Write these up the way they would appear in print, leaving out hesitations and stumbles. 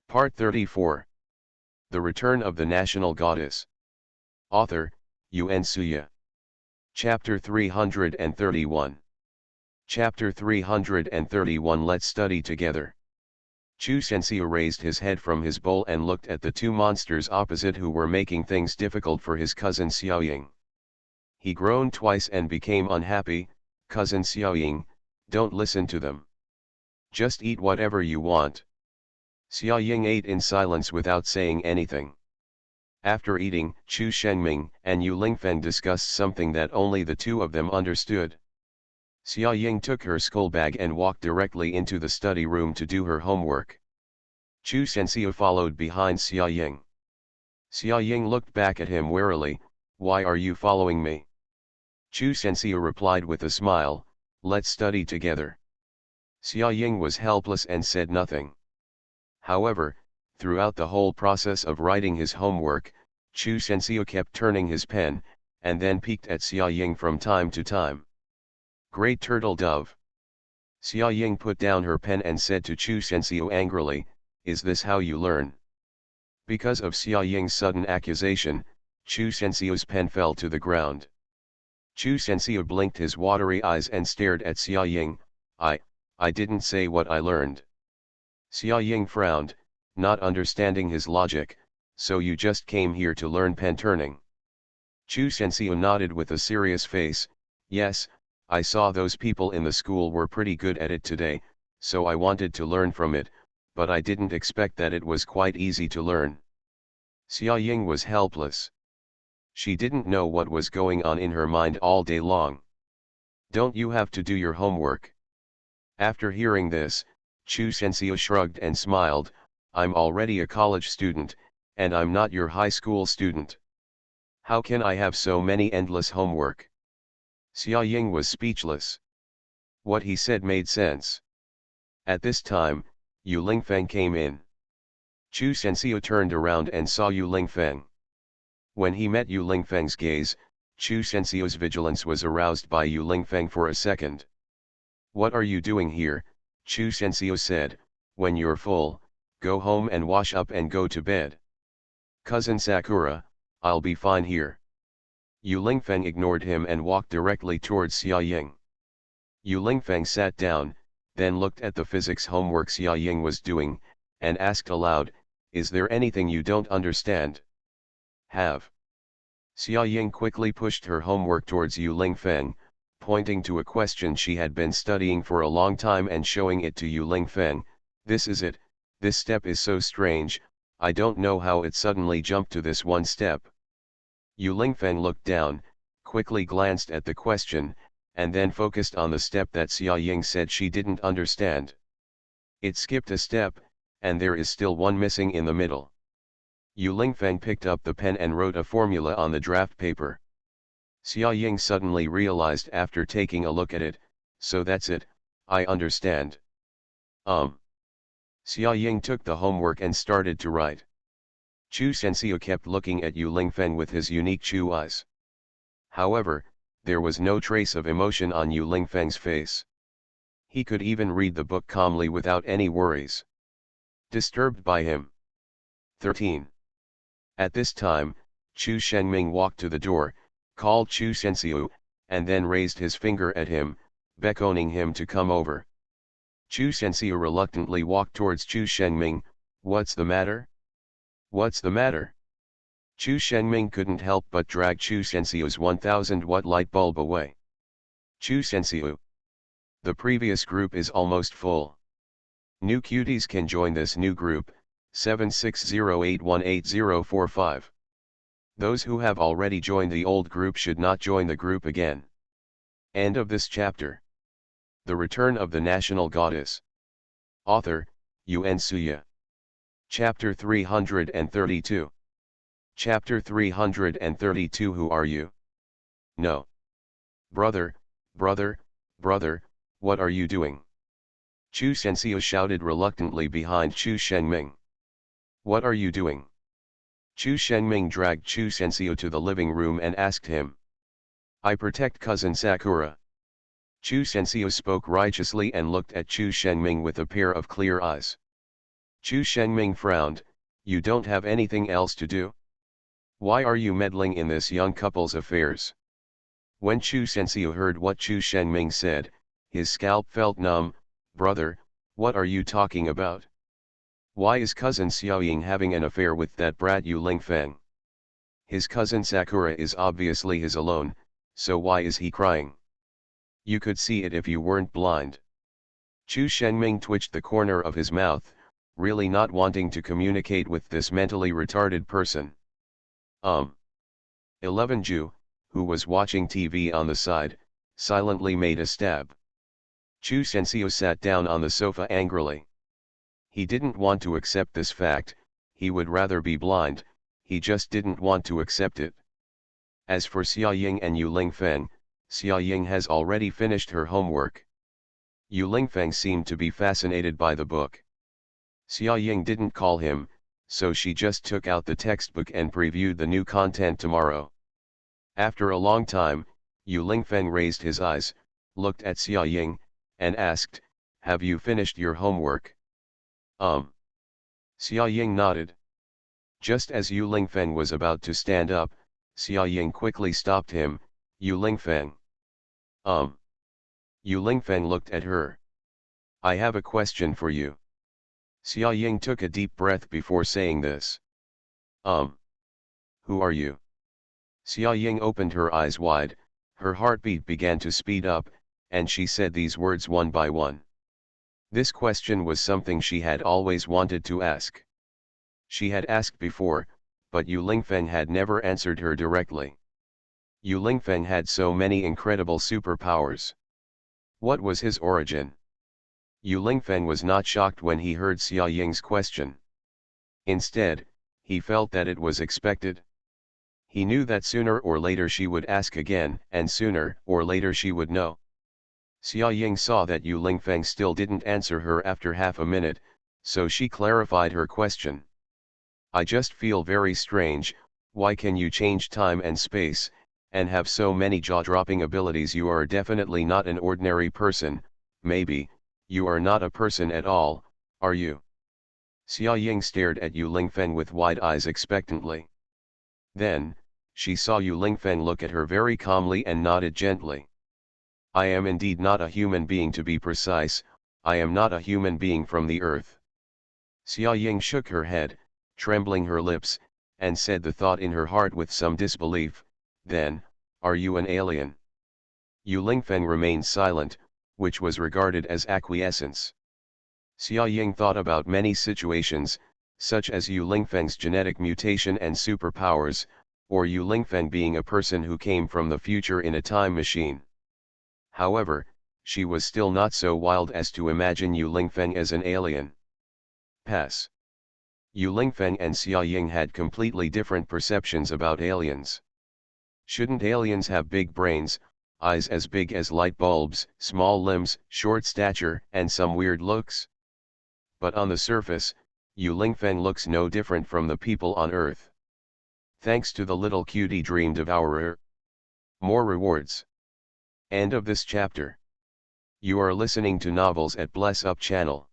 Part 34. The Return of the National Goddess. Author, Yun Suya. Chapter 331. Chapter 331. Let's study together. Chu Sensei raised his head from his bowl and looked at the two monsters opposite who were making things difficult for his cousin Xiaoying. He groaned twice and became unhappy. Cousin Xiaoying, don't listen to them. Just eat whatever you want. Xiaoying ate in silence without saying anything. After eating, Chu Shengming and Yu Lingfeng discussed something that only the two of them understood. Xiaoying took her school bag and walked directly into the study room to do her homework. Chu Sensei followed behind Xiaoying. Xiaoying looked back at him warily. Why are you following me? Chu Sensei replied with a smile, let's study together. Xiaoying was helpless and said nothing. However, throughout the whole process of writing his homework, Chu Sensei kept turning his pen, and then peeked at Xiaoying from time to time. Great turtle dove. Xiaoying put down her pen and said to Chu Sensei angrily, is this how you learn? Because of Xiaoying's sudden accusation, Chu Sensei's pen fell to the ground. Chu Sensei blinked his watery eyes and stared at Xiaoying. I didn't say what I learned. Xiaoying frowned, not understanding his logic, so you just came here to learn pen turning. Chu Sensei nodded with a serious face, yes, I saw those people in the school were pretty good at it today, so I wanted to learn from it, but I didn't expect that it was quite easy to learn. Xiaoying was helpless. She didn't know what was going on in her mind all day long. Don't you have to do your homework? After hearing this, Chu Sensei shrugged and smiled, I'm already a college student, and I'm not your high school student. How can I have so many endless homework? Xiaoying was speechless. What he said made sense. At this time, Yu Lingfeng came in. Chu Sensei turned around and saw Yu Lingfeng. When he met Yu Lingfeng's gaze, Chu Sensei's vigilance was aroused by Yu Lingfeng for a second. What are you doing here? Chu Sensei said, when you're full, go home and wash up and go to bed. Cousin Sakura, I'll be fine here. Yu Lingfeng ignored him and walked directly towards Xiaoying. Yu Lingfeng sat down, then looked at the physics homework Xiaoying was doing, and asked aloud, is there anything you don't understand? Have. Xiaoying quickly pushed her homework towards Yu Lingfeng, pointing to a question she had been studying for a long time and showing it to Yu Lingfeng. This is it, this step is so strange, I don't know how it suddenly jumped to this one step. Yu Lingfeng looked down, quickly glanced at the question, and then focused on the step that Xiaoying said she didn't understand. It skipped a step, and there is still one missing in the middle. Yu Lingfeng picked up the pen and wrote a formula on the draft paper. Xiaoying suddenly realized after taking a look at it, so that's it, I understand. Xiaoying took the homework and started to write. Chu Sensei kept looking at Yu Lingfeng with his unique Chu eyes. However, there was no trace of emotion on Yu Lingfeng's face. He could even read the book calmly without any worries. Disturbed by him. 13. At this time, Chu Shengming walked to the door, called Chu Sensei, and then raised his finger at him, beckoning him to come over. Chu Sensei reluctantly walked towards Chu Shengming. What's the matter? What's the matter? Chu Shengming couldn't help but drag Chu Sensei's 1000-watt light bulb away. Chu Sensei. The previous group is almost full. New cuties can join this new group, 7608188045. Those who have already joined the old group should not join the group again. End of this chapter. The Return of the National Goddess. Author, Yun Suya. Chapter 332. Chapter 332. Who are you? No. Brother, brother, brother, what are you doing? Chu Sensei shouted reluctantly behind Chu Shengming. What are you doing? Chu Shengming dragged Chu Sensei to the living room and asked him. I protect cousin Sakura. Chu Sensei spoke righteously and looked at Chu Shengming with a pair of clear eyes. Chu Shengming frowned, you don't have anything else to do? Why are you meddling in this young couple's affairs? When Chu Shenxiu heard what Chu Shengming said, his scalp felt numb. Brother, what are you talking about? Why is cousin Xiaoying having an affair with that brat Yu Lingfeng? His cousin Sakura is obviously his alone, so why is he crying? You could see it if you weren't blind. Chu Shengming twitched the corner of his mouth, really not wanting to communicate with this mentally retarded person. 11 Ju, who was watching TV on the side, silently made a stab. Chu Shenxiu sat down on the sofa angrily. He didn't want to accept this fact, he would rather be blind, he just didn't want to accept it. As for Xiaoying and Yu Lingfeng, Xiaoying has already finished her homework. Yu Lingfeng seemed to be fascinated by the book. Xiaoying didn't call him, so she just took out the textbook and previewed the new content tomorrow. After a long time, Yu Lingfeng raised his eyes, looked at Xiaoying, and asked, have you finished your homework? Xiaoying nodded. Just as Yu Lingfeng was about to stand up, Xiaoying quickly stopped him. Yu Lingfeng. Yu Lingfeng looked at her. I have a question for you. Xiaoying took a deep breath before saying this. Who are you? Xiaoying opened her eyes wide, her heartbeat began to speed up, and she said these words one by one. This question was something she had always wanted to ask. She had asked before, but Yu Lingfeng had never answered her directly. Yu Lingfeng had so many incredible superpowers. What was his origin? Yu Lingfeng was not shocked when he heard Xiaoying's question. Instead, he felt that it was expected. He knew that sooner or later she would ask again, and sooner or later she would know. Xiaoying saw that Yu Lingfeng still didn't answer her after half a minute, so she clarified her question. I just feel very strange, why can you change time and space, and have so many jaw-dropping abilities? You are definitely not an ordinary person, maybe, you are not a person at all, are you? Xiaoying stared at Yu Lingfeng with wide eyes expectantly. Then, she saw Yu Lingfeng look at her very calmly and nodded gently. I am indeed not a human being, to be precise, I am not a human being from the earth. Xiaoying shook her head, trembling her lips, and said the thought in her heart with some disbelief, then, are you an alien? Yu Lingfeng remained silent, which was regarded as acquiescence. Xiaoying thought about many situations, such as Yu Lingfeng's genetic mutation and superpowers, or Yu Lingfeng being a person who came from the future in a time machine. However, she was still not so wild as to imagine Yu Lingfeng as an alien. Pass. Yu Lingfeng and Xiaoying had completely different perceptions about aliens. Shouldn't aliens have big brains, eyes as big as light bulbs, small limbs, short stature, and some weird looks? But on the surface, Yu Lingfeng looks no different from the people on Earth. Thanks to the little cutie dream devourer. More rewards. End of this chapter. You are listening to Novels at Bless Up channel.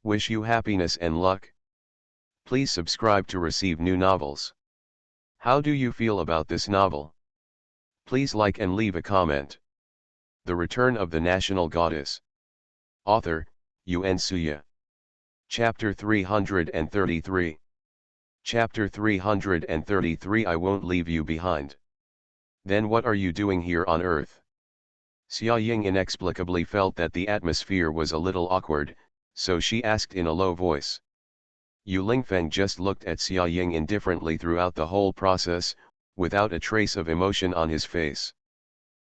Wish you happiness and luck. Please subscribe to receive new novels. How do you feel about this novel? Please like and leave a comment. The Return of the National Goddess. Author, Yuan Suya. Chapter 333. Chapter 333. I won't leave you behind. Then what are you doing here on Earth? Xiaoying inexplicably felt that the atmosphere was a little awkward, so she asked in a low voice. Yu Lingfeng just looked at Xiaoying indifferently throughout the whole process, without a trace of emotion on his face.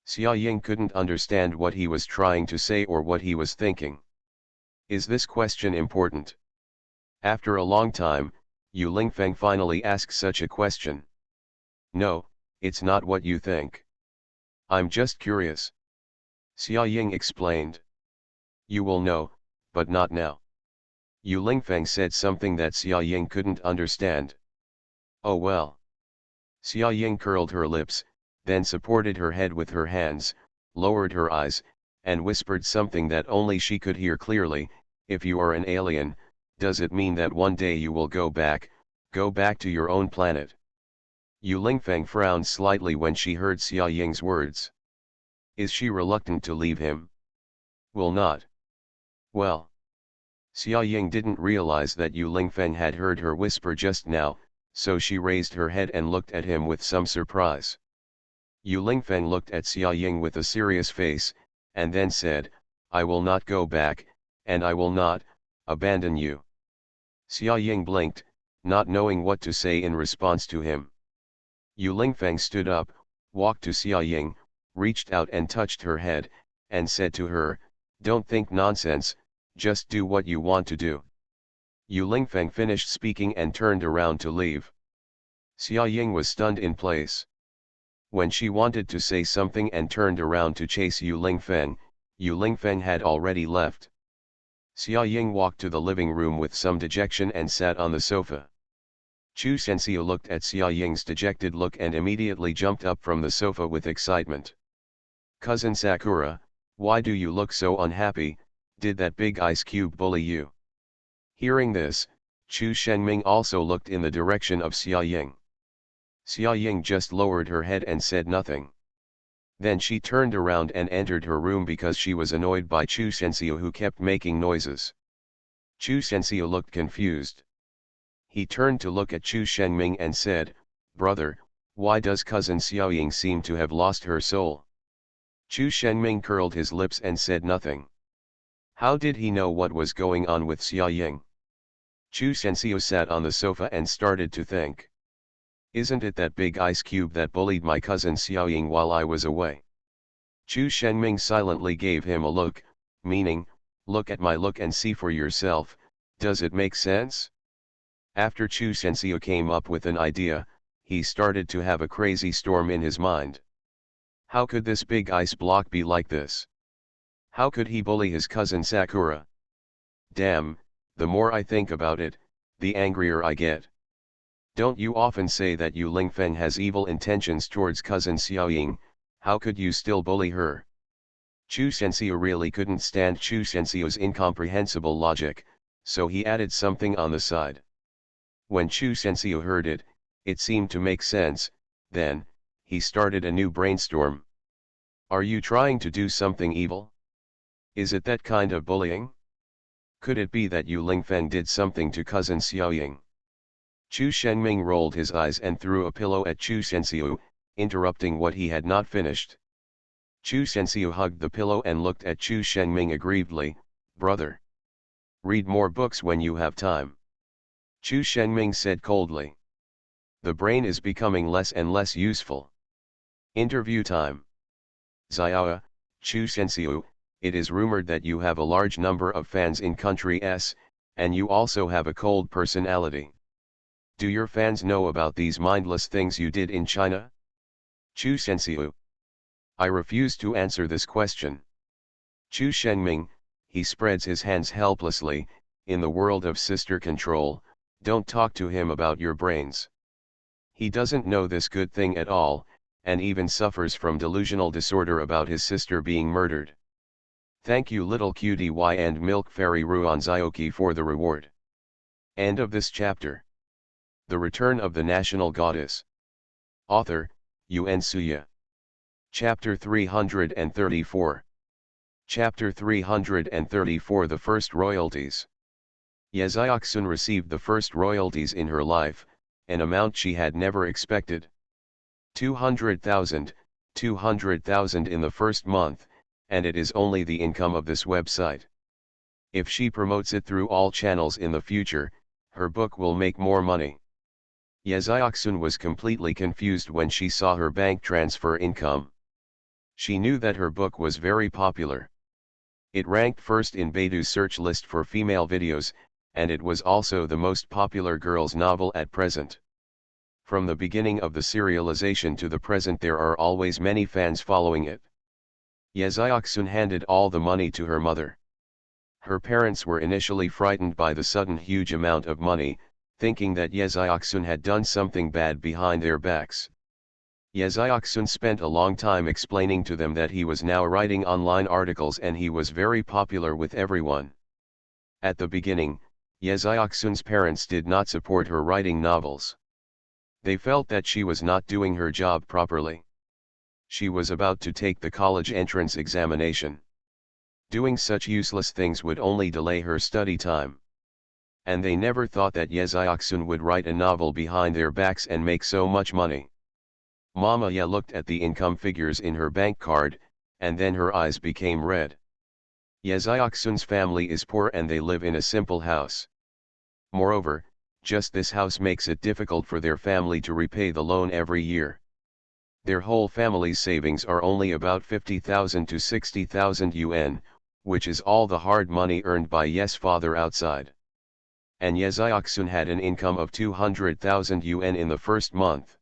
Xiaoying couldn't understand what he was trying to say or what he was thinking. Is this question important? After a long time, Yu Lingfeng finally asked such a question. No, it's not what you think. I'm just curious. Xiaoying explained. You will know, but not now. Yu Lingfeng said something that Xiaoying couldn't understand. Oh well. Xiaoying curled her lips, then supported her head with her hands, lowered her eyes, and whispered something that only she could hear clearly. If you are an alien, Does it mean that one day you will go back to your own planet? Yu Lingfeng frowned slightly when she heard Xia Ying's words. Is she reluctant to leave him? Will not. Well. Xia Ying didn't realize that Yu Lingfeng had heard her whisper just now, so she raised her head and looked at him with some surprise. Yu Lingfeng looked at Xia Ying with a serious face, and then said, I will not go back, and I will not abandon you. Xia Ying blinked, not knowing what to say in response to him. Yu Lingfeng stood up, walked to Xia Ying, reached out and touched her head, and said to her, Don't think nonsense, just do what you want to do. Yu Lingfeng finished speaking and turned around to leave. Xia Ying was stunned in place. When she wanted to say something and turned around to chase Yu Lingfeng had already left. Xia Ying walked to the living room with some dejection and sat on the sofa. Chu Sensio looked at Xia Ying's dejected look and immediately jumped up from the sofa with excitement. Cousin Sakura, why do you look so unhappy? Did that big ice cube bully you? Hearing this, Chu Shenming also looked in the direction of Xia Ying. Xia Ying just lowered her head and said nothing. Then she turned around and entered her room because she was annoyed by Chu Sensio who kept making noises. Chu Sensio looked confused. He turned to look at Chu Shenming and said, Brother, why does cousin Xia Ying seem to have lost her soul? Chu Shenming curled his lips and said nothing. How did he know what was going on with Xia Ying? Chu Sensio sat on the sofa and started to think. Isn't it that big ice cube that bullied my cousin Xia Ying while I was away? Chu Shenming silently gave him a look, meaning, look at my look and see for yourself, does it make sense? After Chu Sensio came up with an idea, he started to have a crazy storm in his mind. How could this big ice block be like this? How could he bully his cousin Sakura? Damn, the more I think about it, the angrier I get. Don't you often say that Yu Lingfeng has evil intentions towards cousin Xia Ying? How could you still bully her? Chu Sensio really couldn't stand Chu Sensio's incomprehensible logic, so he added something on the side. When Chu Sensio heard it, it seemed to make sense. Then, he started a new brainstorm. Are you trying to do something evil? Is it that kind of bullying? Could it be that Yu Lingfeng did something to cousin Xia Ying? Chu Shenming rolled his eyes and threw a pillow at Chu Sensio, interrupting what he had not finished. Chu Sensio hugged the pillow and looked at Chu Shenming aggrievedly, Brother, read more books when you have time. Chu Shenming said coldly. The brain is becoming less and less useful. Interview time. Xiao, Chu Sensio, it is rumored that you have a large number of fans in country S, and you also have a cold personality. Do your fans know about these mindless things you did in China? Chu Sensio. I refuse to answer this question. Chu Shenming, he spreads his hands helplessly, in the world of sister control, don't talk to him about your brains. He doesn't know this good thing at all, and even suffers from delusional disorder about his sister being murdered. Thank you little cutie Y and Milk Fairy Ruan Zioki for the reward. End of this chapter. The Return of the National Goddess. Author, Yun Suya. Chapter 334. Chapter 334 The First Royalties. Ye Zioxun received the first royalties in her life, an amount she had never expected. 200,000 in the first month, and it is only the income of this website. If she promotes it through all channels in the future, her book will make more money. Ye Zioxun was completely confused when she saw her bank transfer income. She knew that her book was very popular. It ranked first in Baidu's search list for female videos, and it was also the most popular girls' novel at present. From the beginning of the serialization to the present there are always many fans following it. Ye Zioxun handed all the money to her mother. Her parents were initially frightened by the sudden huge amount of money, thinking that Ye Zioxun had done something bad behind their backs. Ye Zioxun spent a long time explaining to them that he was now writing online articles and he was very popular with everyone. At the beginning, Ye Zioxun's parents did not support her writing novels. They felt that she was not doing her job properly. She was about to take the college entrance examination. Doing such useless things would only delay her study time. And they never thought that Ye Zioxun would write a novel behind their backs and make so much money. Mama Ye looked at the income figures in her bank card, and then her eyes became red. Ye Zioxun's family is poor and they live in a simple house. Moreover, just this house makes it difficult for their family to repay the loan every year. Their whole family's savings are only about 50,000 to 60,000 yuan, which is all the hard money earned by Ye's father outside. And Ye Zioxun had an income of 200,000 yuan in the first month.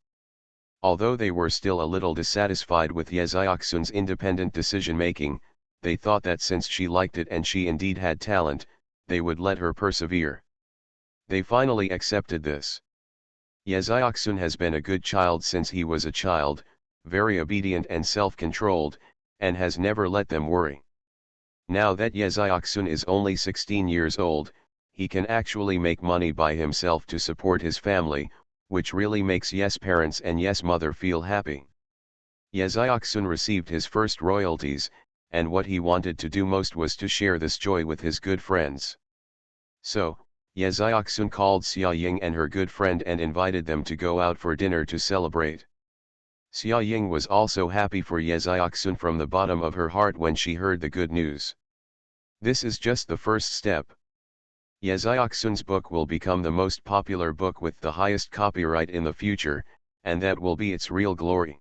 Although they were still a little dissatisfied with Ye Zioxun's independent decision-making, they thought that since she liked it and she indeed had talent, they would let her persevere. They finally accepted this. Ye Zioxun has been a good child since he was a child, very obedient and self-controlled, and has never let them worry. Now that Ye Zioxun is only 16 years old, he can actually make money by himself to support his family, which really makes Ye's parents and Ye's mother feel happy. Ye Zioxun received his first royalties, and what he wanted to do most was to share this joy with his good friends. So, Ye Zioxun called Xia Ying and her good friend and invited them to go out for dinner to celebrate. Xia Ying was also happy for Ye Zioxun from the bottom of her heart when she heard the good news. This is just the first step. Ye Zioxun's book will become the most popular book with the highest copyright in the future, and that will be its real glory.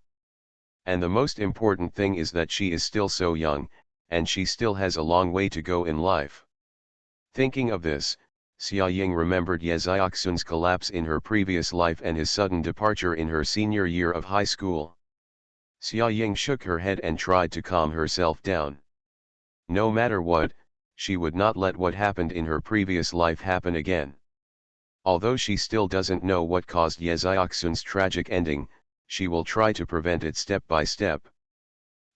And the most important thing is that she is still so young, and she still has a long way to go in life. Thinking of this, Xia Ying remembered Ye Zioxun's collapse in her previous life and his sudden departure in her senior year of high school. Xia Ying shook her head and tried to calm herself down. No matter what, she would not let what happened in her previous life happen again. Although she still doesn't know what caused Ye Zioxun's tragic ending, she will try to prevent it step by step.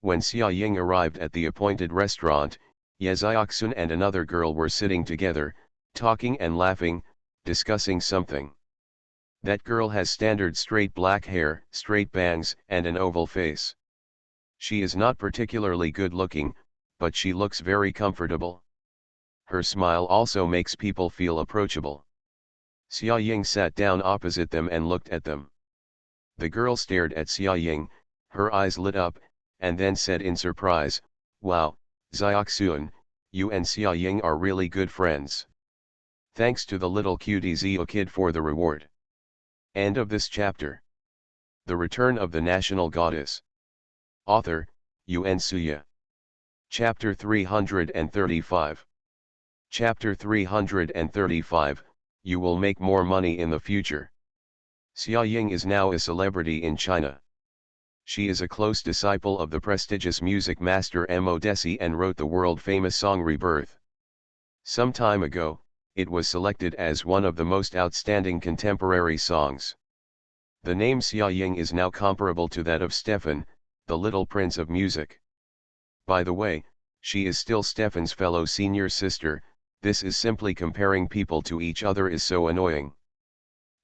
When Xia Ying arrived at the appointed restaurant, Ye Zioxun and another girl were sitting together, talking and laughing, discussing something. That girl has standard straight black hair, straight bangs, and an oval face. She is not particularly good looking, but she looks very comfortable. Her smile also makes people feel approachable. Xia Ying sat down opposite them and looked at them. The girl stared at Xia Ying, her eyes lit up, and then said in surprise, "Wow, Zioxun, you and Xia Ying are really good friends. Thanks to the little cutie Zio kid for the reward." End of this chapter. The Return of the National Goddess. Author, Yuan Suya. Chapter 335. Chapter 335, You will make more money in the future. Xia Ying is now a celebrity in China. She is a close disciple of the prestigious music master Mo Desi and wrote the world-famous song Rebirth. Some time ago, it was selected as one of the most outstanding contemporary songs. The name Xia Ying is now comparable to that of Stefan, the little prince of music. By the way, she is still Stefan's fellow senior sister. This is simply comparing people to each other is so annoying.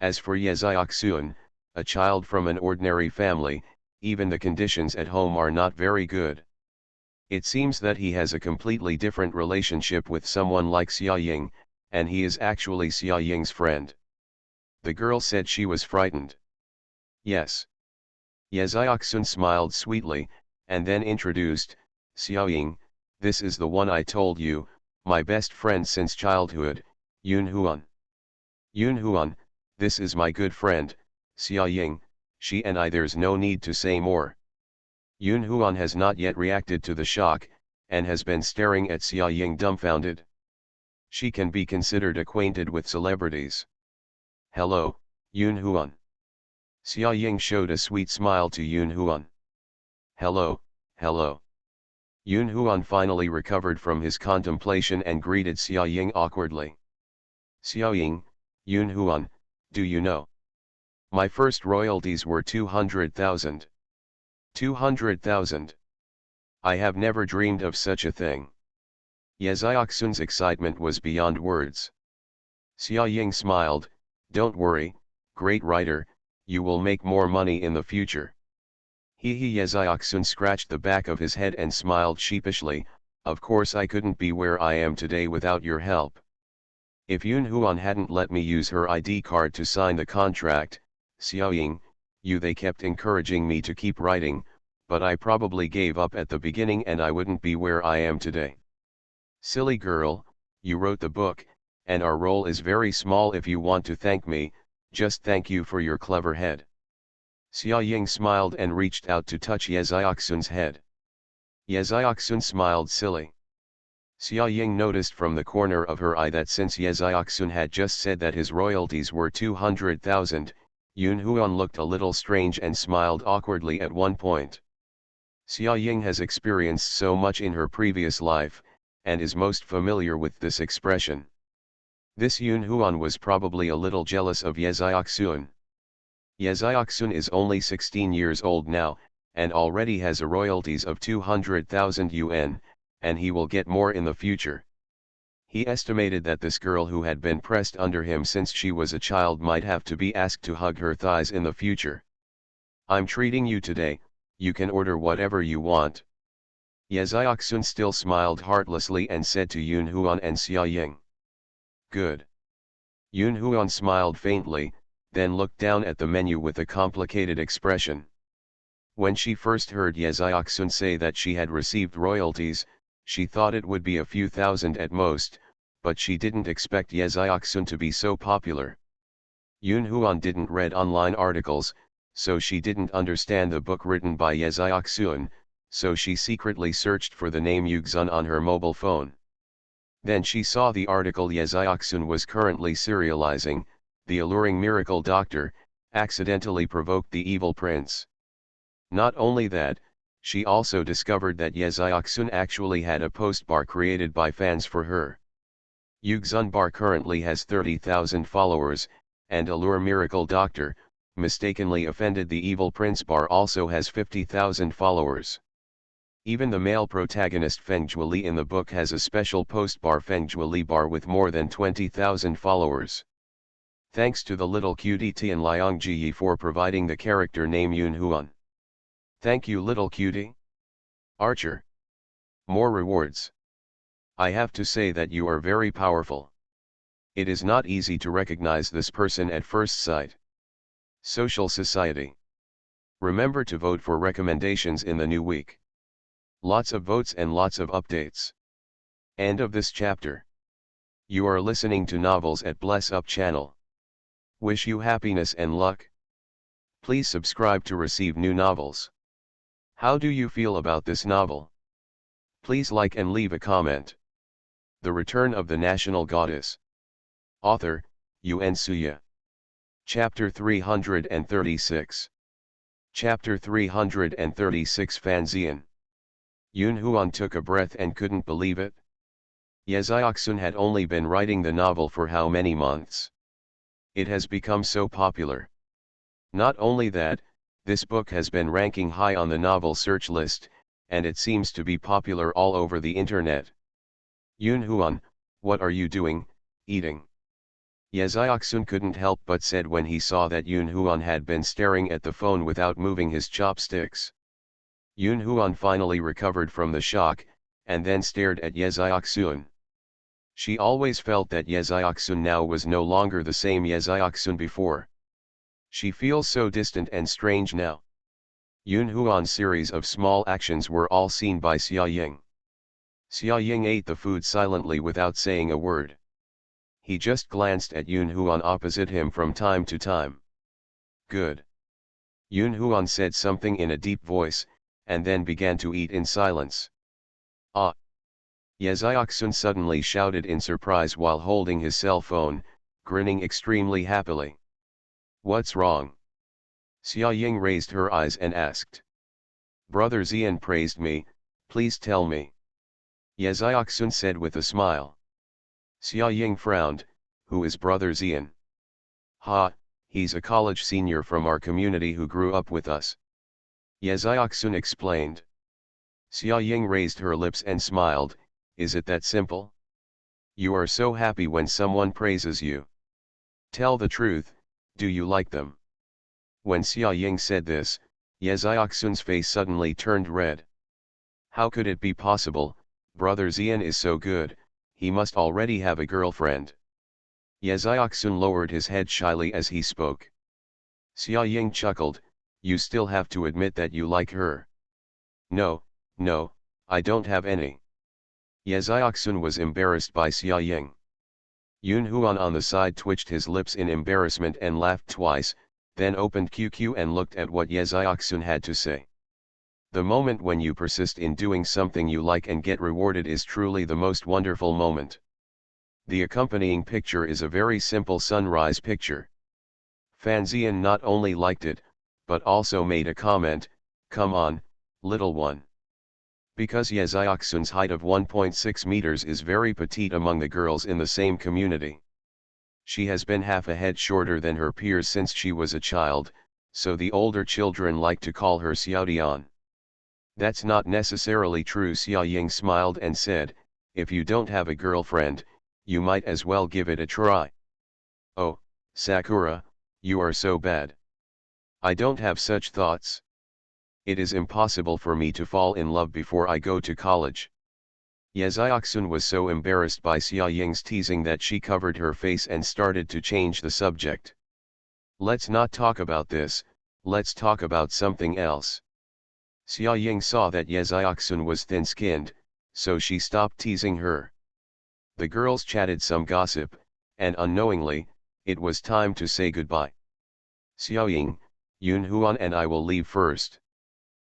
As for Ye Zioxun, a child from an ordinary family, even the conditions at home are not very good. It seems that he has a completely different relationship with someone like Xia Ying, and he is actually Xia Ying's friend. The girl said she was frightened. Yes. Ye Zioxun smiled sweetly, and then introduced, "Xia Ying, this is the one I told you, my best friend since childhood, Yun Huan. Yun Huan, this is my good friend, Xia Ying, she and I there's no need to say more." Yun Huan has not yet reacted to the shock, and has been staring at Xia Ying dumbfounded. She can be considered acquainted with celebrities. "Hello, Yun Huan." Xia Ying showed a sweet smile to Yun Huan. "Hello, hello." Yun Huan finally recovered from his contemplation and greeted Xia Ying awkwardly. "Xia Ying, Yun Huan, do you know? My first royalties were 200,000. 200,000. I have never dreamed of such a thing." Ye Zioxun's excitement was beyond words. Xia Ying smiled, "Don't worry, great writer, you will make more money in the future." He Yeziaksun scratched the back of his head and smiled sheepishly, "Of course I couldn't be where I am today without your help. If Yun Huan hadn't let me use her ID card to sign the contract, Xiaoying, they kept encouraging me to keep writing, but I probably gave up at the beginning and I wouldn't be where I am today. Silly girl, you wrote the book, and our role is very small. If you want to thank me, just thank you for your clever head." Xiaoying smiled and reached out to touch Yeziaksun's head. Yeziaksun smiled silly. Xia Ying noticed from the corner of her eye that since Yeziaksun had just said that his royalties were 200,000, Yun Huan looked a little strange and smiled awkwardly at one point. Xia Ying has experienced so much in her previous life, and is most familiar with this expression. This Yun Huan was probably a little jealous of Yeziaksun. Yeziaksun is only 16 years old now, and already has a royalties of 200,000 yuan, and he will get more in the future. He estimated that this girl who had been pressed under him since she was a child might have to be asked to hug her thighs in the future. "I'm treating you today, you can order whatever you want." Yeziaksun still smiled heartlessly and said to Yun Huan and Xia Ying, "Good." Yun Huan smiled faintly, then looked down at the menu with a complicated expression. When she first heard Yeziaksun say that she had received royalties, she thought it would be a few thousand at most, but she didn't expect Yeziaksun to be so popular. Yun Huan didn't read online articles, so she didn't understand the book written by Yeziaksun, so she secretly searched for the name Yugzun on her mobile phone. Then she saw the article Yeziaksun was currently serializing, "The Alluring Miracle Doctor, accidentally provoked the evil prince." Not only that, she also discovered that Yeziaksun actually had a post bar created by fans for her. Yugzun bar currently has 30,000 followers, and Allure Miracle Doctor, mistakenly offended the evil prince bar also has 50,000 followers. Even the male protagonist Feng Zhuili in the book has a special post bar Feng Zhuili bar with more than 20,000 followers. Thanks to the little cutie Tian Liang Ji for providing the character name Yun Huan. Thank you, little cutie. Archer. More rewards. I have to say that you are very powerful. It is not easy to recognize this person at first sight. Social Society. Remember to vote for recommendations in the new week. Lots of votes and lots of updates. End of this chapter. You are listening to Novels at Bless Up channel. Wish you happiness and luck. Please subscribe to receive new novels. How do you feel about this novel? Please like and leave a comment. The Return of the National Goddess. Author, Yuan Suya. Chapter 336. Chapter 336 Fanzian. Yun Huan took a breath and couldn't believe it. Yeziaksun had only been writing the novel for how many months? It has become so popular. Not only that, this book has been ranking high on the novel search list, and it seems to be popular all over the internet. Yun Huan, what are you doing, eating? Yeziaksun couldn't help but said when he saw that Yun Huan had been staring at the phone without moving his chopsticks. Yun Huan finally recovered from the shock, and then stared at Yeziaksun. She always felt that Yeziaksun now was no longer the same Yeziaksun before. She feels so distant and strange now. Yun Huan's series of small actions were all seen by Xia Ying. Xia Ying ate the food silently without saying a word. He just glanced at Yun Huan opposite him from time to time. Good. Yun Huan said something in a deep voice, and then began to eat in silence. Ah! Yeziaksun suddenly shouted in surprise while holding his cell phone, grinning extremely happily. What's wrong? Xia Ying raised her eyes and asked. Brother Xian praised me, please tell me. Yeziaksun said with a smile. Xia Ying frowned, who is Brother Xian? Ha, he's a college senior from our community who grew up with us. Yeziaksun explained. Xia Ying raised her lips and smiled, is it that simple? You are so happy when someone praises you. Tell the truth, do you like them? When Xia Ying said this, Ye Xiaoxun's face suddenly turned red. How could it be possible? Brother Xian is so good, he must already have a girlfriend. Ye Xiaoxun lowered his head shyly as he spoke. Xia Ying chuckled, you still have to admit that you like her. No, no, I don't have any. Ye Xiaoxun was embarrassed by Xia Ying. Yun Huan on the side twitched his lips in embarrassment and laughed twice, then opened QQ and looked at what Ye Xiaoxun had to say. The moment when you persist in doing something you like and get rewarded is truly the most wonderful moment. The accompanying picture is a very simple sunrise picture. Fan Xian not only liked it, but also made a comment, come on, little one. Because Ye Xiaoxun's height of 1.6 meters is very petite among the girls in the same community. She has been half a head shorter than her peers since she was a child, so the older children like to call her Xiaodian. That's not necessarily true. Xia Ying smiled and said, if you don't have a girlfriend, you might as well give it a try. Oh, Sakura, you are so bad. I don't have such thoughts. It is impossible for me to fall in love before I go to college. Ye Xiaoxun was so embarrassed by Xia Ying's teasing that she covered her face and started to change the subject. Let's not talk about this, let's talk about something else. Xia Ying saw that Ye Xiaoxun was thin-skinned, so she stopped teasing her. The girls chatted some gossip, and unknowingly, it was time to say goodbye. Xiao Ying, Yun Huan and I will leave first.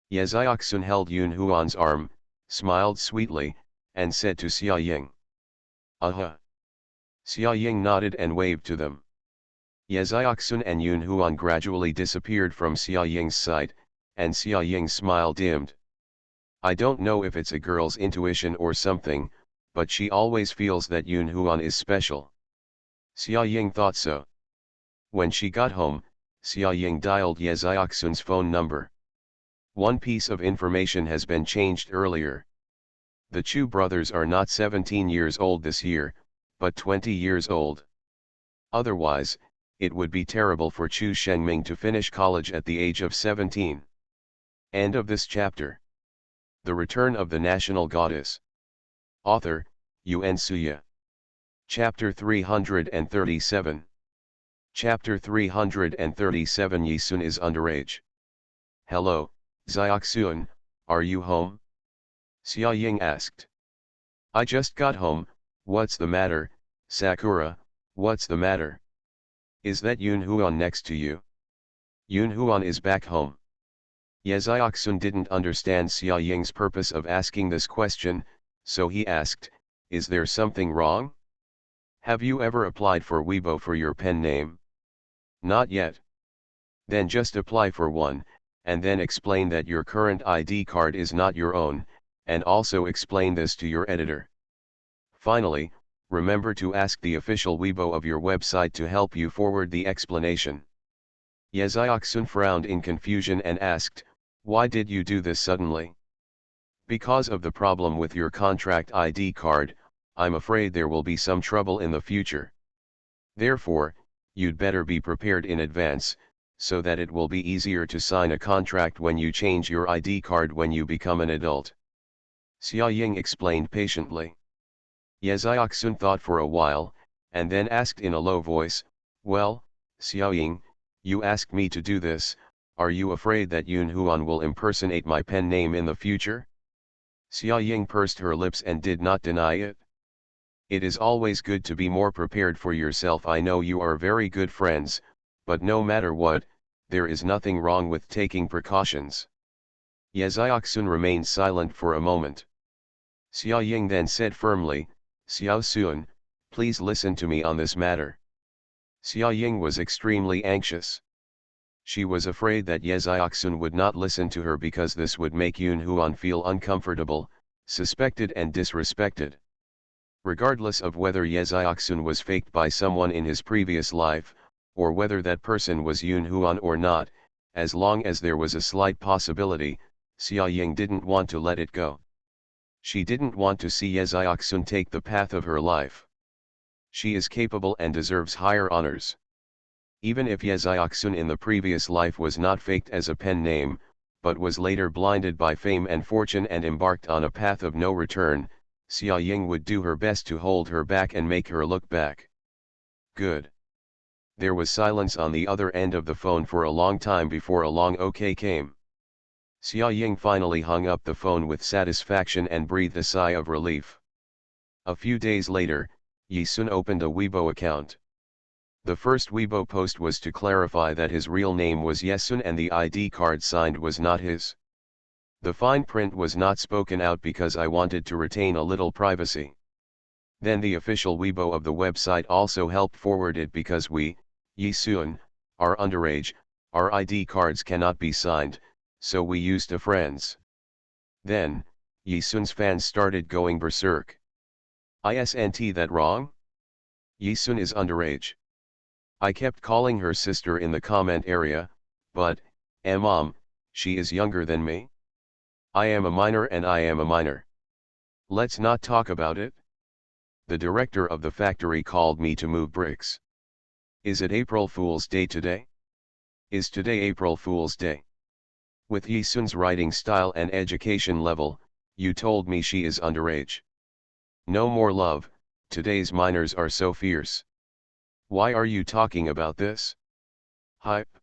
Ye Xiaoxun held Yun Huan's arm, smiled sweetly, and said to Xia Ying. Aha! Xia Ying nodded and waved to them. Ye Xiaoxun and Yun Huan gradually disappeared from Xia Ying's sight, and Xia Ying's smile dimmed. I don't know if it's a girl's intuition or something, but she always feels that Yun Huan is special. Xia Ying thought so. When she got home, Xia Ying dialed Ye Xiaoxun's phone number. One piece of information has been changed earlier. The Chu brothers are not 17 years old this year, but 20 years old. Otherwise, it would be terrible for Chu Shengming to finish college at the age of 17. End of this chapter. The Return of the National Goddess. Author, Yuan Suya. Chapter 337. Chapter 337 Yisun is underage. Hello, Xiaoxun, are you home? Xia Ying asked. I just got home, what's the matter, Sakura, what's the matter? Is that Yun Huan next to you? Yun Huan is back home. Ye Xiaoxun didn't understand Xia Ying's purpose of asking this question, so he asked, is there something wrong? Have you ever applied for Weibo for your pen name? Not yet. Then just apply for one, and then explain that your current ID card is not your own, and also explain this to your editor. Finally, remember to ask the official Weibo of your website to help you forward the explanation. Ye Xiaoxun frowned in confusion and asked, why did you do this suddenly? Because of the problem with your contract ID card, I'm afraid there will be some trouble in the future. Therefore, you'd better be prepared in advance, so that it will be easier to sign a contract when you change your ID card when you become an adult. Xia Ying explained patiently. Ye Xiaoxun thought for a while, and then asked in a low voice, well, Xia Ying, you asked me to do this, are you afraid that Yun Huan will impersonate my pen name in the future? Xia Ying pursed her lips and did not deny it. It is always good to be more prepared for yourself. I know you are very good friends, but no matter what, there is nothing wrong with taking precautions. Ye Xiaoxun remained silent for a moment. Xia Ying then said firmly, Xiaoxun, please listen to me on this matter. Xia Ying was extremely anxious. She was afraid that Ye Xiaoxun would not listen to her because this would make Yun Huan feel uncomfortable, suspected and disrespected. Regardless of whether Ye Xiaoxun was faked by someone in his previous life, or whether that person was Yun Huan or not, as long as there was a slight possibility, Xia Ying didn't want to let it go. She didn't want to see Ye Xiaoxun take the path of her life. She is capable and deserves higher honors. Even if Yeseoksun in the previous life was not faked as a pen name, but was later blinded by fame and fortune and embarked on a path of no return, Xia Ying would do her best to hold her back and make her look back. Good. There was silence on the other end of the phone for a long time before a long okay came. Xia Ying finally hung up the phone with satisfaction and breathed a sigh of relief. A few days later, Yi Sun opened a Weibo account. The first Weibo post was to clarify that his real name was Yesun and the ID card signed was not his. The fine print was not spoken out because I wanted to retain a little privacy. Then the official Weibo of the website also helped forward it because we, Yi Sun, are underage, our ID cards cannot be signed, so we used a friend's. Then, Yi Sun's fans started going berserk. Isn't that wrong? Yi Sun is underage. I kept calling her sister in the comment area, but, mom, she is younger than me. I am a minor and I am a minor. Let's not talk about it. The director of the factory called me to move bricks. Is it April Fool's Day today? Is today April Fool's Day? With Yi Sun's writing style and education level, you told me she is underage. No more love, today's minors are so fierce. Why are you talking about this? Hype.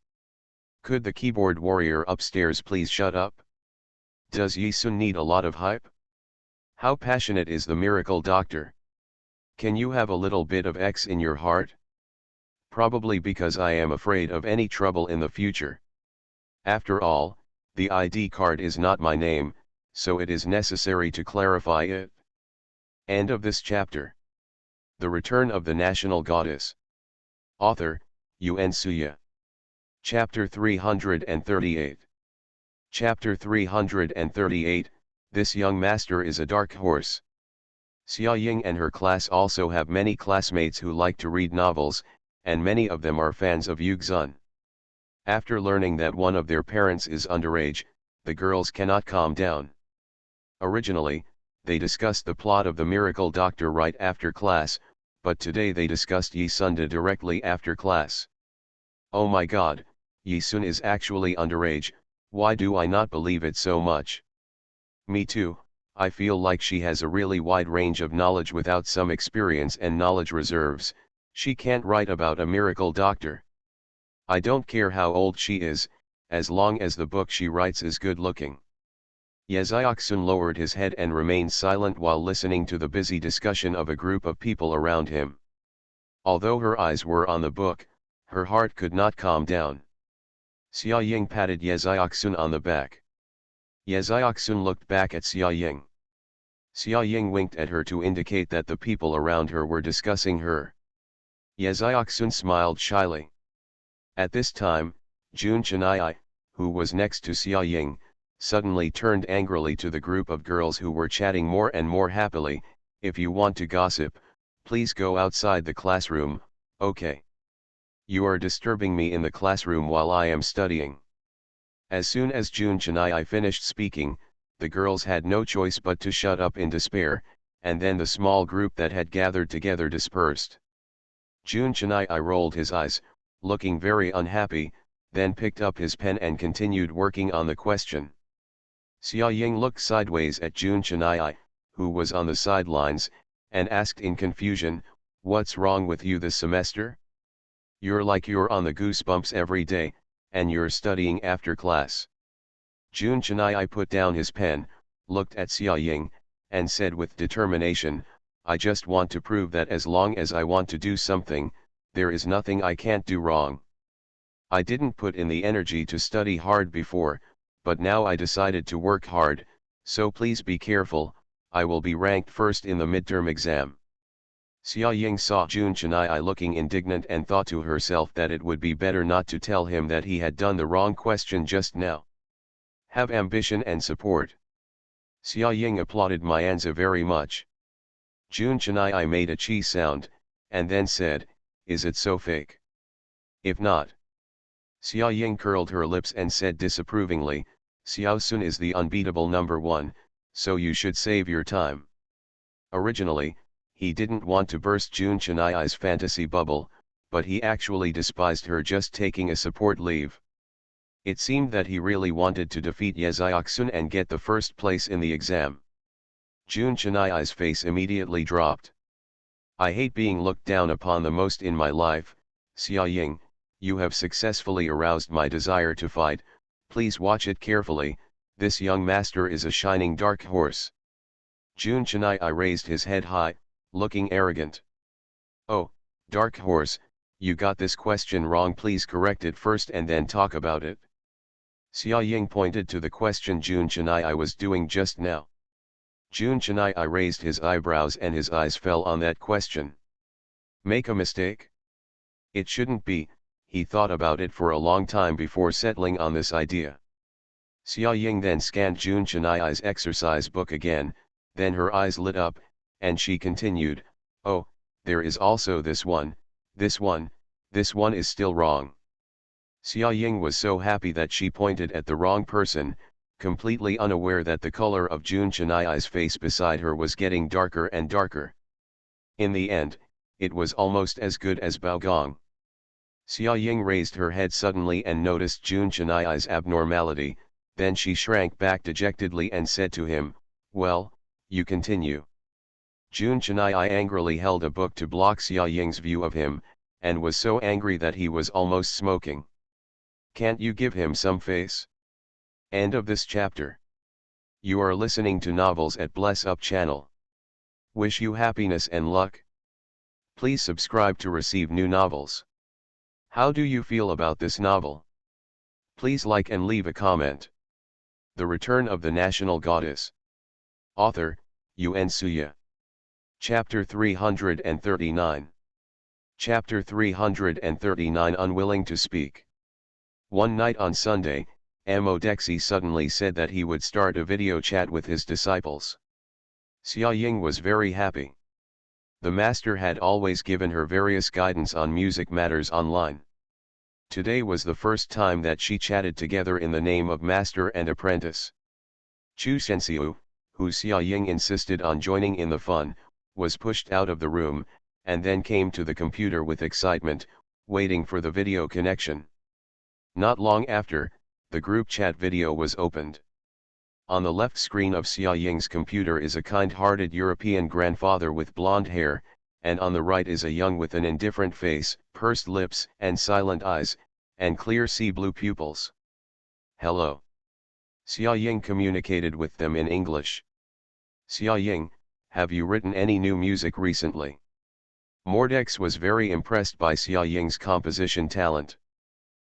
Could the keyboard warrior upstairs please shut up? Does Yi Sun need a lot of hype? How passionate is the miracle doctor? Can you have a little bit of X in your heart? Probably because I am afraid of any trouble in the future. After all, the ID card is not my name, so it is necessary to clarify it. End of this chapter. The Return of the National Goddess. Author, Yuen Suya. Chapter 338. Chapter 338, This Young Master is a Dark Horse. Xia Ying and her class also have many classmates who like to read novels, and many of them are fans of Yugzun. After learning that one of their parents is underage, the girls cannot calm down. Originally, they discussed the plot of The Miracle Doctor right after class, but today they discussed Yi Sunda directly after class. Oh my god, Yi Sun is actually underage, why do I not believe it so much? Me too, I feel like she has a really wide range of knowledge without some experience and knowledge reserves, she can't write about a miracle doctor. I don't care how old she is, as long as the book she writes is good looking. Yeseoksun lowered his head and remained silent while listening to the busy discussion of a group of people around him. Although her eyes were on the book, her heart could not calm down. Xia Ying patted Yeseoksun on the back. Yeseoksun looked back at Xia Ying. Xia Ying winked at her to indicate that the people around her were discussing her. Yeseoksun smiled shyly. At this time, Jun Chennai, who was next to Xia Ying, suddenly turned angrily to the group of girls who were chatting more and more happily. If you want to gossip, please go outside the classroom, okay? You are disturbing me in the classroom while I am studying. As soon as Jun Chennai finished speaking, the girls had no choice but to shut up in despair, and then the small group that had gathered together dispersed. Jun Chennai rolled his eyes, looking very unhappy, then picked up his pen and continued working on the question. Xia Ying looked sideways at Jun Chennai, who was on the sidelines, and asked in confusion, "What's wrong with you this semester? You're like you're on the goosebumps every day, and you're studying after class." Jun Chennai put down his pen, looked at Xia Ying, and said with determination, "I just want to prove that as long as I want to do something, there is nothing I can't do wrong. I didn't put in the energy to study hard before, but now I decided to work hard, so please be careful, I will be ranked first in the midterm exam." Xia Ying saw Jun Chennai looking indignant and thought to herself that it would be better not to tell him that he had done the wrong question just now. Have ambition and support. Xia Ying applauded Myanza very much. Jun Chennai made a chi sound, and then said, "Is it so fake? If not." Xia Ying curled her lips and said disapprovingly, "Xiao Sun is the unbeatable number one, so you should save your time." Originally, he didn't want to burst Jun Chaniai's fantasy bubble, but he actually despised her just taking a support leave. It seemed that he really wanted to defeat Yeziaksun and get the first place in the exam. Jun Chaniai's face immediately dropped. I hate being looked down upon the most in my life, Xia Ying, you have successfully aroused my desire to fight, please watch it carefully, this young master is a shining dark horse. Jun Chaniai raised his head high, looking arrogant. Oh, dark horse, you got this question wrong, please correct it first and then talk about it. Xia Ying pointed to the question Jun Chaniai was doing just now. Jun Chaniai raised his eyebrows and his eyes fell on that question. Make a mistake? It shouldn't be, he thought about it for a long time before settling on this idea. Xia Ying then scanned Jun Chaniai's exercise book again, then her eyes lit up, and she continued, oh, there is also this one is still wrong. Xia Ying was so happy that she pointed at the wrong person, completely unaware that the color of Jun Chaniai's face beside her was getting darker and darker. In the end, it was almost as good as Baogong. Xia Ying raised her head suddenly and noticed Jun Chaniai's abnormality, then she shrank back dejectedly and said to him, well, you continue. Jun Chaniai angrily held a book to block Xia Ying's view of him, and was so angry that he was almost smoking. Can't you give him some face? End of this chapter. You are listening to Novels at Bless Up channel. Wish you happiness and luck. Please subscribe to receive new novels. How do you feel about this novel? Please like and leave a comment. The Return of the National Goddess. Author, Yun Suya. Chapter 339. Chapter 339 Unwilling to Speak. One night on Sunday, Modexi suddenly said that he would start a video chat with his disciples. Xia Ying was very happy. The master had always given her various guidance on music matters online. Today was the first time that she chatted together in the name of master and apprentice. Chu Shenxiu, who Xia Ying insisted on joining in the fun, was pushed out of the room, and then came to the computer with excitement, waiting for the video connection. Not long after, the group chat video was opened. On the left screen of Xia Ying's computer is a kind-hearted European grandfather with blonde hair, and on the right is a young with an indifferent face, pursed lips and silent eyes, and clear sea blue pupils. Hello. Xia Ying communicated with them in English. Xia Ying, have you written any new music recently? Mordex was very impressed by Xia Ying's composition talent.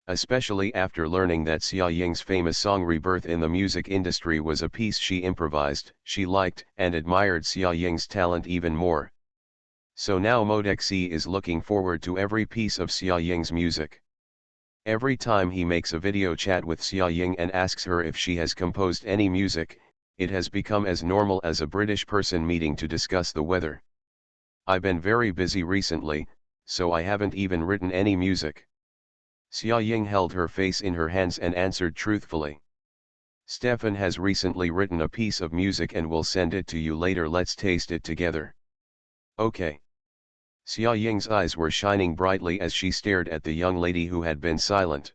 Especially after learning that Xia Ying's famous song Rebirth in the music industry was a piece she improvised, she liked and admired Xia Ying's talent even more. So now Modexi is looking forward to every piece of Xia Ying's music. Every time he makes a video chat with Xia Ying and asks her if she has composed any music, it has become as normal as a British person meeting to discuss the weather. I've been very busy recently, so I haven't even written any music. Xia Ying held her face in her hands and answered truthfully. Stefan has recently written a piece of music and will send it to you later, let's taste it together. Okay. Xia Ying's eyes were shining brightly as she stared at the young lady who had been silent.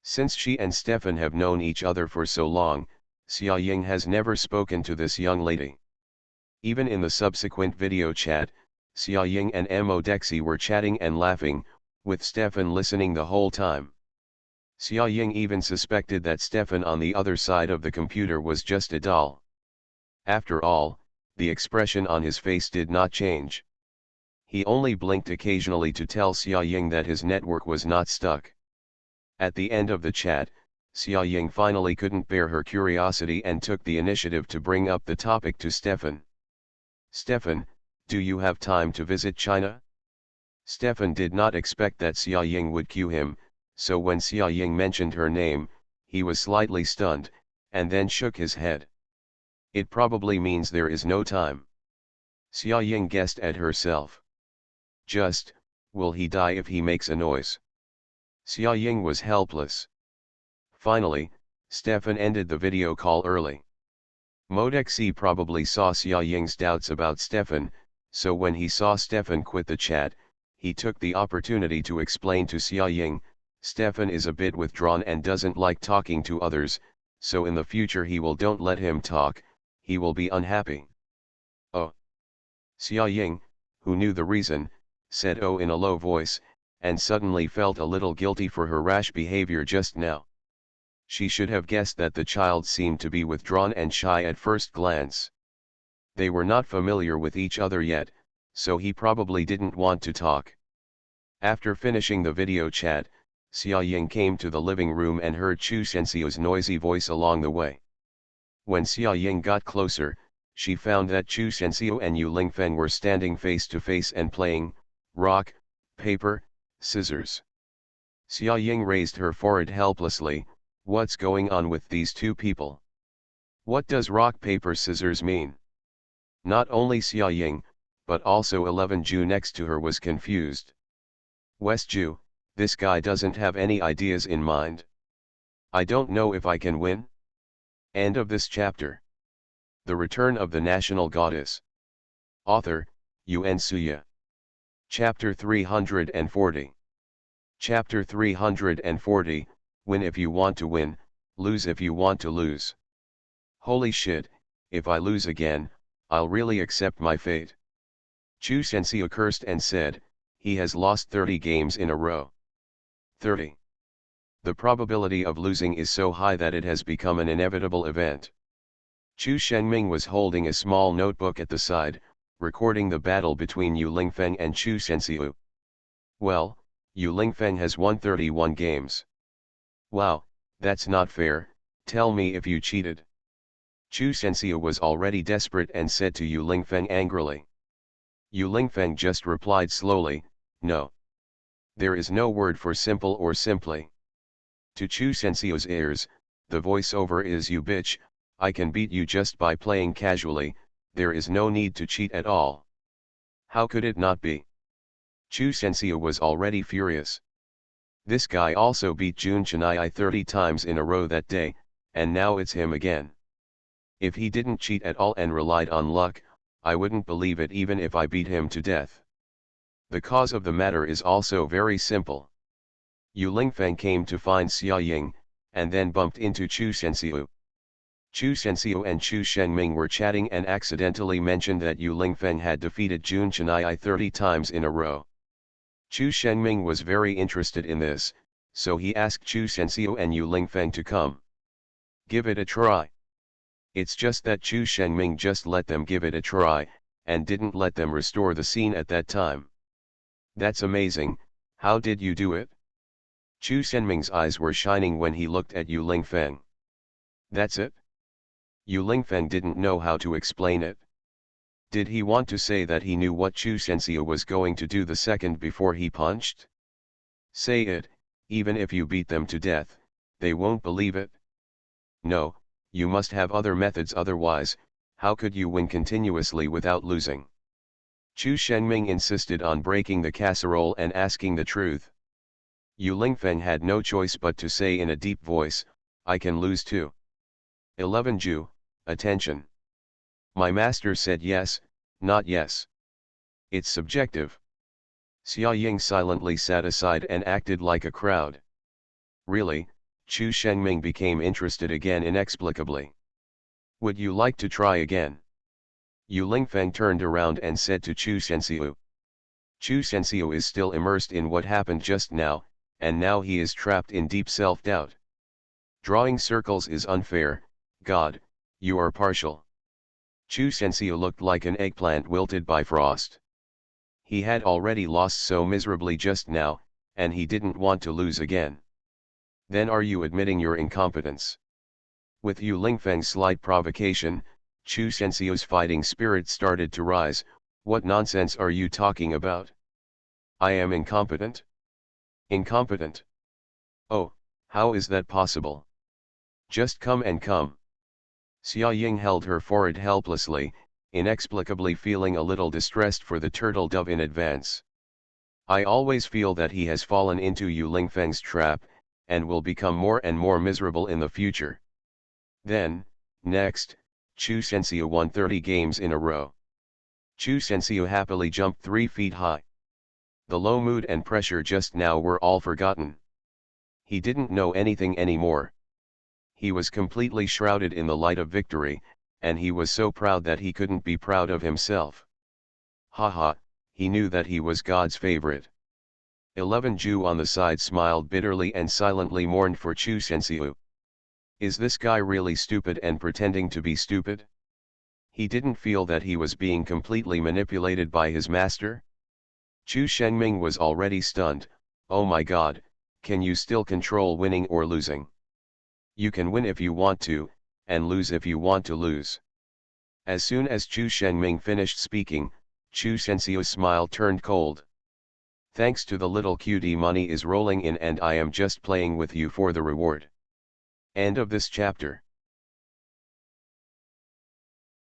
Since she and Stefan have known each other for so long, Xia Ying has never spoken to this young lady. Even in the subsequent video chat, Xia Ying and Modexi were chatting and laughing, with Stefan listening the whole time. Xia Ying even suspected that Stefan on the other side of the computer was just a doll. After all, the expression on his face did not change. He only blinked occasionally to tell Xia Ying that his network was not stuck. At the end of the chat, Xia Ying finally couldn't bear her curiosity and took the initiative to bring up the topic to Stefan. Stefan, do you have time to visit China? Stefan did not expect that Xia Ying would cue him, so when Xia Ying mentioned her name, he was slightly stunned, and then shook his head. It probably means there is no time. Xia Ying guessed at herself. Just, will he die if he makes a noise? Xia Ying was helpless. Finally, Stefan ended the video call early. Modexi probably saw Xia Ying's doubts about Stefan, So when he saw Stefan quit the chat, he took the opportunity to explain to Xia Ying, Stefan is a bit withdrawn and doesn't like talking to others, so in the future don't let him talk, he will be unhappy. Oh. Xia Ying, who knew the reason, said oh in a low voice, and suddenly felt a little guilty for her rash behavior just now. She should have guessed that the child seemed to be withdrawn and shy at first glance. They were not familiar with each other yet, so he probably didn't want to talk. After finishing the video chat, Xia Ying came to the living room and heard Chu Shenxiu's noisy voice along the way. When Xia Ying got closer, she found that Chu Shenxiu and Yu Lingfeng were standing face to face and playing rock, paper, scissors. Xia Ying raised her forehead helplessly. What's going on with these two people? What does rock paper scissors mean? Not only Xia Ying, but also 11 Ju next to her was confused. West Ju, this guy doesn't have any ideas in mind. I don't know if I can win. End of this chapter. The Return of the National Goddess. Author, Yuan Suya. Chapter 340. Chapter 340, Win if you want to win, lose if you want to lose. Holy shit, if I lose again, I'll really accept my fate. Chu Shenxiu cursed and said, he has lost 30 games in a row. 30. The probability of losing is so high that it has become an inevitable event. Chu Shengming was holding a small notebook at the side, recording the battle between Yu Lingfeng and Chu Shenxiu. Well, Yu Lingfeng has won 31 games. Wow, that's not fair, tell me if you cheated. Chu Shenxiu was already desperate and said to Yu Lingfeng angrily. Yu Lingfeng just replied slowly, no. There is no word for simple or simply. To Chu Shenxiu's ears, the voiceover is you bitch, I can beat you just by playing casually, there is no need to cheat at all. How could it not be? Chu Shenxiu was already furious. This guy also beat Jun Chenai 30 times in a row that day, and now it's him again. If he didn't cheat at all and relied on luck, I wouldn't believe it even if I beat him to death. The cause of the matter is also very simple. Yu Lingfeng came to find Xia Ying, and then bumped into Chu Shenxiu. Chu Shenxiu and Chu Shengming were chatting and accidentally mentioned that Yu Lingfeng had defeated Jun Chenai 30 times in a row. Chu Shengming was very interested in this, so he asked Chu Shenxiu and Yu Lingfeng to come. Give it a try. It's just that Chu Shengming just let them give it a try, and didn't let them restore the scene at that time. That's amazing, how did you do it? Chu Shengming's eyes were shining when he looked at Yu Lingfeng. That's it? Yu Lingfeng didn't know how to explain it. Did he want to say that he knew what Chu Shenxiu was going to do the second before he punched? Say it, even if you beat them to death, they won't believe it. No, you must have other methods, otherwise, how could you win continuously without losing? Chu Shengming insisted on breaking the casserole and asking the truth. Yu Lingfeng had no choice but to say in a deep voice, I can lose too. 11 Ju, attention. My master said yes, not yes. It's subjective. Xia Ying silently sat aside and acted like a crowd. Really, Chu Shengming became interested again inexplicably. Would you like to try again? Yu Lingfeng turned around and said to Chu Shenxiu. Chu Shenxiu is still immersed in what happened just now, and now he is trapped in deep self-doubt. Drawing circles is unfair, God, you are partial. Chu Shenxiu looked like an eggplant wilted by frost. He had already lost so miserably just now, and he didn't want to lose again. Then are you admitting your incompetence? With Yu Lingfeng's slight provocation, Chu Shenxiu's fighting spirit started to rise. What nonsense are you talking about? I am incompetent? Incompetent? Oh, how is that possible? Just come and come. Xia Ying held her forehead helplessly, inexplicably feeling a little distressed for the turtle dove in advance. I always feel that he has fallen into Yu Lingfeng's trap, and will become more and more miserable in the future. Then, next, Chu Shenxiu won 30 games in a row. Chu Shenxiu happily jumped 3 feet high. The low mood and pressure just now were all forgotten. He didn't know anything anymore. He was completely shrouded in the light of victory, and he was so proud that he couldn't be proud of himself. Haha, he knew that he was God's favorite. 11 Ju on the side smiled bitterly and silently mourned for Chu Shenxiu. Is this guy really stupid and pretending to be stupid? He didn't feel that he was being completely manipulated by his master? Chu Shengming was already stunned. Oh my god, can you still control winning or losing? You can win if you want to, and lose if you want to lose. As soon as Chu Shengming finished speaking, Chu Shenxiu's smile turned cold. Thanks to the little cutie, money is rolling in and I am just playing with you for the reward. End of this chapter.